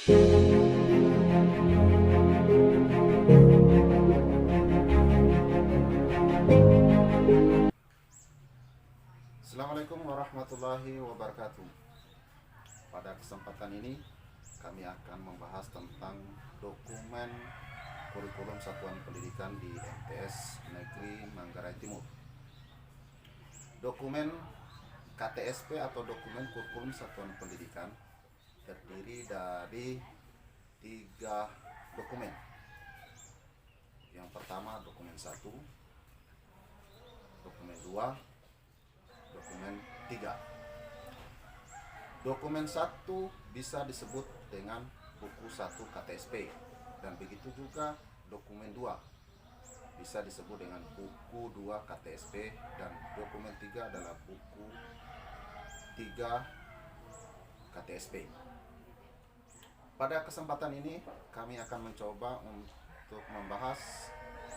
Assalamualaikum warahmatullahi wabarakatuh. Pada kesempatan ini kami akan membahas tentang dokumen kurikulum satuan pendidikan di MTS Negeri Manggarai Timur. Dokumen KTSP atau dokumen kurikulum satuan pendidikan terdiri dari 3 dokumen. Yang pertama dokumen 1, dokumen 2, dokumen 3. Dokumen 1 bisa disebut dengan buku 1 KTSP, dan begitu juga dokumen 2 bisa disebut dengan buku 2 KTSP, dan dokumen 3 adalah buku 3 KTSP. Pada kesempatan ini kami akan mencoba untuk membahas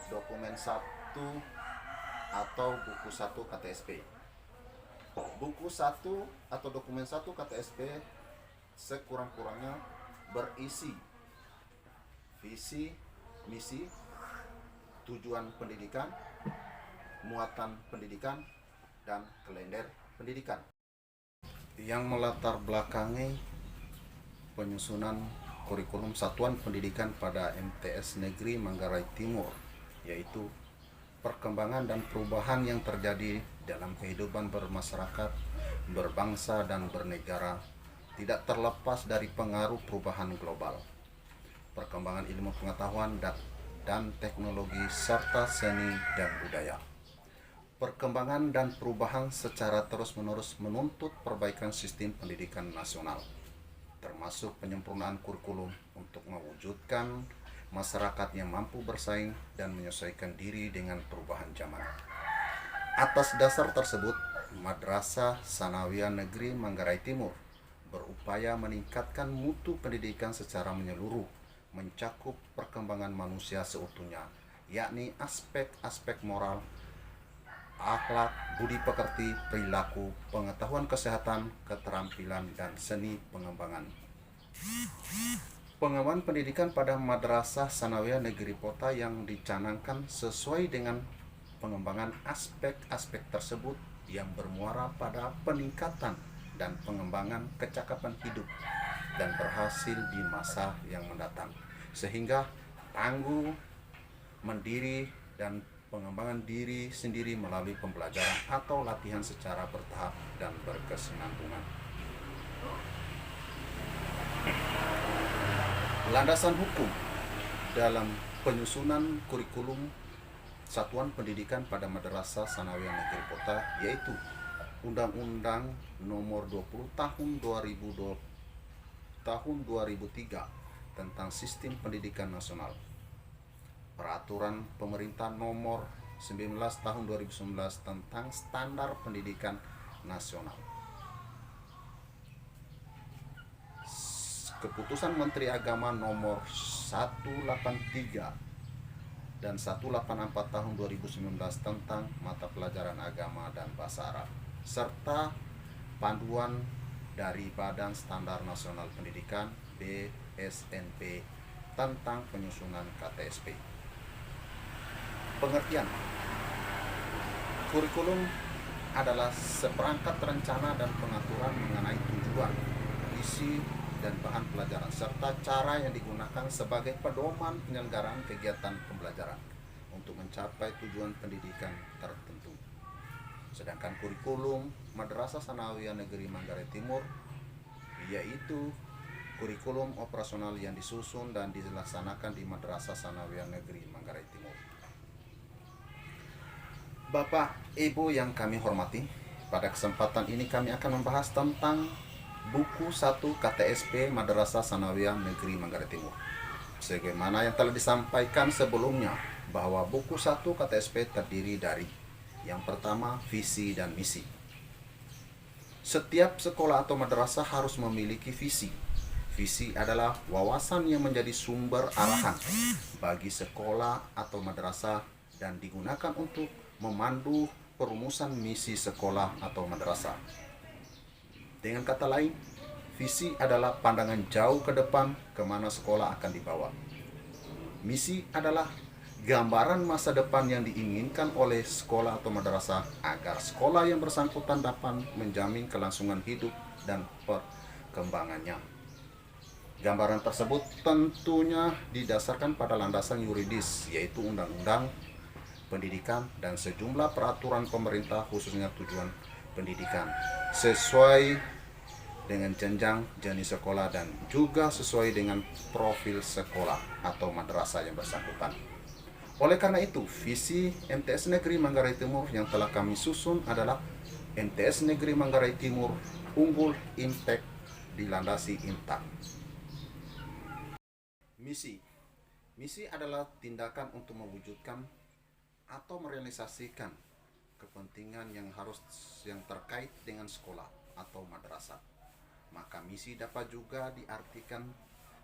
dokumen 1 atau buku 1 KTSP. Buku 1 atau dokumen 1 KTSP sekurang-kurangnya berisi visi, misi, tujuan pendidikan, muatan pendidikan, dan kalender pendidikan yang melatar belakangi penyusunan kurikulum satuan pendidikan pada MTS Negeri Manggarai Timur, yaitu perkembangan dan perubahan yang terjadi dalam kehidupan bermasyarakat, berbangsa, dan bernegara tidak terlepas dari pengaruh perubahan global, perkembangan ilmu pengetahuan dan teknologi, serta seni dan budaya. Perkembangan dan perubahan secara terus-menerus menuntut perbaikan sistem pendidikan nasional, termasuk penyempurnaan kurikulum untuk mewujudkan masyarakat yang mampu bersaing dan menyesuaikan diri dengan perubahan zaman. Atas dasar tersebut, Madrasah Sanawiyah Negeri Manggarai Timur berupaya meningkatkan mutu pendidikan secara menyeluruh, mencakup perkembangan manusia seutuhnya, yakni aspek-aspek moral, akhlak, budi pekerti, perilaku, pengetahuan kesehatan, keterampilan, dan seni pengembangan. Pengembangan pendidikan pada Madrasah Sanawiyah Negeri Kota yang dicanangkan sesuai dengan pengembangan aspek-aspek tersebut yang bermuara pada peningkatan dan pengembangan kecakapan hidup dan berhasil di masa yang mendatang, sehingga tangguh, mandiri, dan pengembangan diri sendiri melalui pembelajaran atau latihan secara bertahap dan berkesinambungan. Landasan hukum dalam penyusunan kurikulum satuan pendidikan pada Madrasah Sanawiyah Negeri Kota yaitu Undang-Undang Nomor 20 Tahun 2003 tentang Sistem Pendidikan Nasional, Peraturan Pemerintah Nomor 19 Tahun 2019 tentang Standar Pendidikan Nasional, Keputusan Menteri Agama Nomor 183 dan 184 Tahun 2019 tentang mata pelajaran agama dan bahasa Arab, serta panduan dari Badan Standar Nasional Pendidikan BSNP tentang penyusunan KTSP. Pengertian: kurikulum adalah seperangkat rencana dan pengaturan mengenai tujuan, isi, dan bahan pelajaran, serta cara yang digunakan sebagai pedoman penyelenggaraan kegiatan pembelajaran untuk mencapai tujuan pendidikan tertentu. Sedangkan kurikulum Madrasah Sanawiyah Negeri Manggarai Timur yaitu kurikulum operasional yang disusun dan dilaksanakan di Madrasah Sanawiyah Negeri Manggarai Timur. Bapak, Ibu yang kami hormati, pada kesempatan ini kami akan membahas tentang buku 1 KTSP Madrasah Sanawiyah Negeri Manggarai Timur. Sebagaimana yang telah disampaikan sebelumnya, bahwa buku 1 KTSP terdiri dari yang pertama, visi dan misi. Setiap sekolah atau madrasah harus memiliki visi. Visi adalah wawasan yang menjadi sumber arahan bagi sekolah atau madrasah dan digunakan untuk memandu perumusan misi sekolah atau madrasah. Dengan kata lain, Visi adalah pandangan jauh ke depan kemana sekolah akan dibawa. Misi adalah gambaran masa depan yang diinginkan oleh sekolah atau madrasah agar sekolah yang bersangkutan dapat menjamin kelangsungan hidup dan perkembangannya. Gambaran tersebut tentunya didasarkan pada landasan yuridis, yaitu undang-undang pendidikan dan sejumlah peraturan pemerintah khususnya tujuan pendidikan sesuai dengan jenjang jenis sekolah dan juga sesuai dengan profil sekolah atau madrasah yang bersangkutan. Oleh karena itu, visi MTS Negeri Manggarai Timur yang telah kami susun adalah MTS Negeri Manggarai Timur unggul, impact, dilandasi intak. Misi adalah tindakan untuk mewujudkan atau merealisasikan kepentingan yang terkait dengan sekolah atau madrasah. Maka misi dapat juga diartikan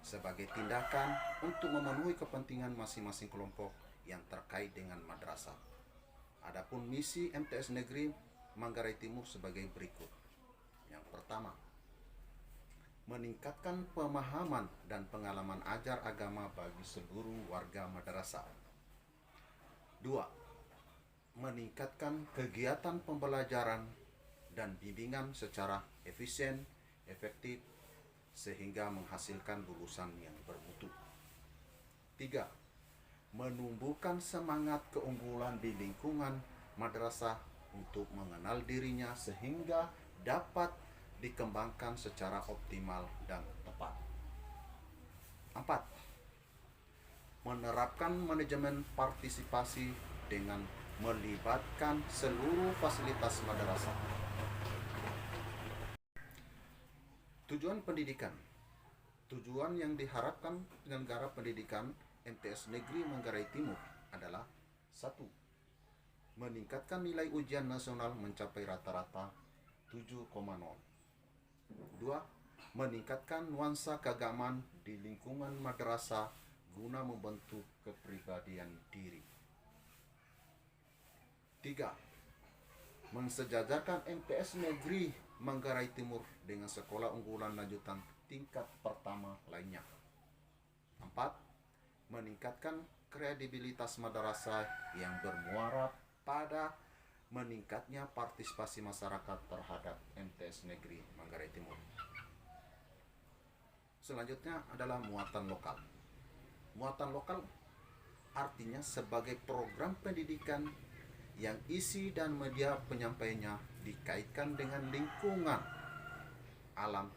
sebagai tindakan untuk memenuhi kepentingan masing-masing kelompok yang terkait dengan madrasah. Adapun misi MTS Negeri Manggarai Timur sebagai berikut. Yang pertama, meningkatkan pemahaman dan pengalaman ajar agama bagi seluruh warga madrasah. 2. Meningkatkan kegiatan pembelajaran dan bimbingan secara efisien, efektif, sehingga menghasilkan lulusan yang bermutu. 3. Menumbuhkan semangat keunggulan di lingkungan madrasah untuk mengenal dirinya sehingga dapat dikembangkan secara optimal dan tepat. 4. Menerapkan manajemen partisipasi dengan melibatkan seluruh fasilitas madrasah. Tujuan pendidikan. Tujuan yang diharapkan penyelenggara pendidikan MTS Negeri Manggarai Timur adalah 1. Meningkatkan nilai ujian nasional mencapai rata-rata 7,0. 2. Meningkatkan nuansa keagamaan di lingkungan madrasah guna membentuk kepribadian diri. 3. Mensejajarkan MTS Negeri Manggarai Timur dengan sekolah unggulan lanjutan tingkat pertama lainnya. 4. Meningkatkan kredibilitas madrasah yang bermuara pada meningkatnya partisipasi masyarakat terhadap MTS Negeri Manggarai Timur. Selanjutnya adalah muatan lokal. Muatan lokal artinya sebagai program pendidikan yang isi dan media penyampaiannya dikaitkan dengan lingkungan alam,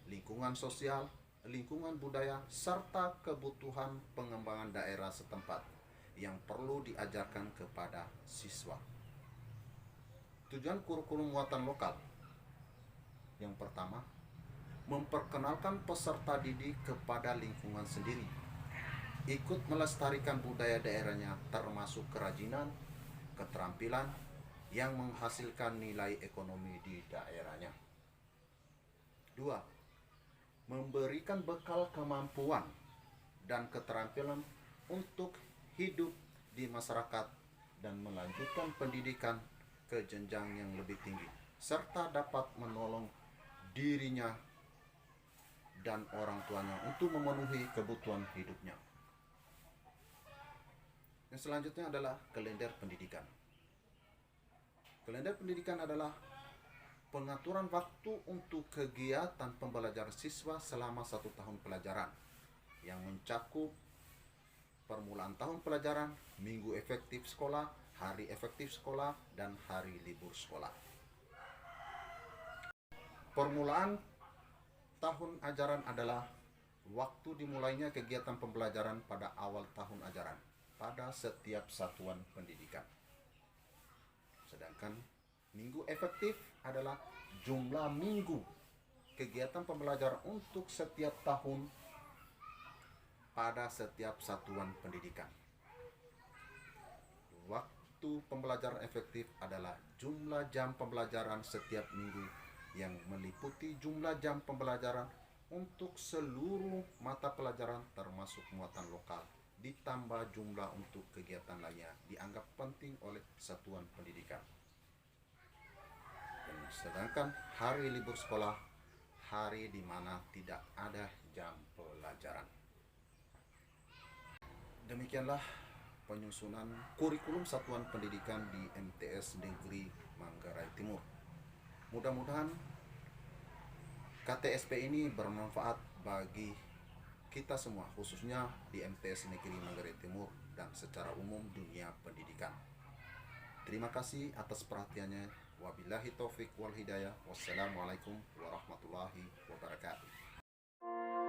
lingkungan sosial, lingkungan budaya, serta kebutuhan pengembangan daerah setempat yang perlu diajarkan kepada siswa. Tujuan kurikulum muatan lokal. Yang pertama, memperkenalkan peserta didik kepada lingkungan sendiri, ikut melestarikan budaya daerahnya termasuk kerajinan, keterampilan yang menghasilkan nilai ekonomi di daerahnya. 2. Memberikan bekal kemampuan dan keterampilan untuk hidup di masyarakat dan melanjutkan pendidikan ke jenjang yang lebih tinggi, serta dapat menolong dirinya dan orang tuanya untuk memenuhi kebutuhan hidupnya. Yang selanjutnya adalah kalender pendidikan. Kalender pendidikan adalah pengaturan waktu untuk kegiatan pembelajaran siswa selama 1 tahun pelajaran yang mencakup permulaan tahun pelajaran, minggu efektif sekolah, hari efektif sekolah, dan hari libur sekolah. Permulaan tahun ajaran adalah waktu dimulainya kegiatan pembelajaran pada awal tahun ajaran pada setiap satuan pendidikan. Sedangkan minggu efektif adalah jumlah minggu kegiatan pembelajaran untuk setiap tahun pada setiap satuan pendidikan. Waktu pembelajaran efektif adalah jumlah jam pembelajaran setiap minggu yang meliputi jumlah jam pembelajaran untuk seluruh mata pelajaran termasuk muatan lokal, ditambah jumlah untuk kegiatan lainnya dianggap penting oleh satuan pendidikan. Sedangkan hari libur sekolah hari di mana tidak ada jam pelajaran. Demikianlah penyusunan kurikulum satuan pendidikan di MTS Negeri Manggarai Timur. Mudah-mudahan KTSP ini bermanfaat bagi kita semua, khususnya di MTS Negeri Manggarai Timur dan secara umum dunia pendidikan. Terima kasih atas perhatiannya. Wabillahi taufik wal hidayah. Wassalamualaikum warahmatullahi wabarakatuh.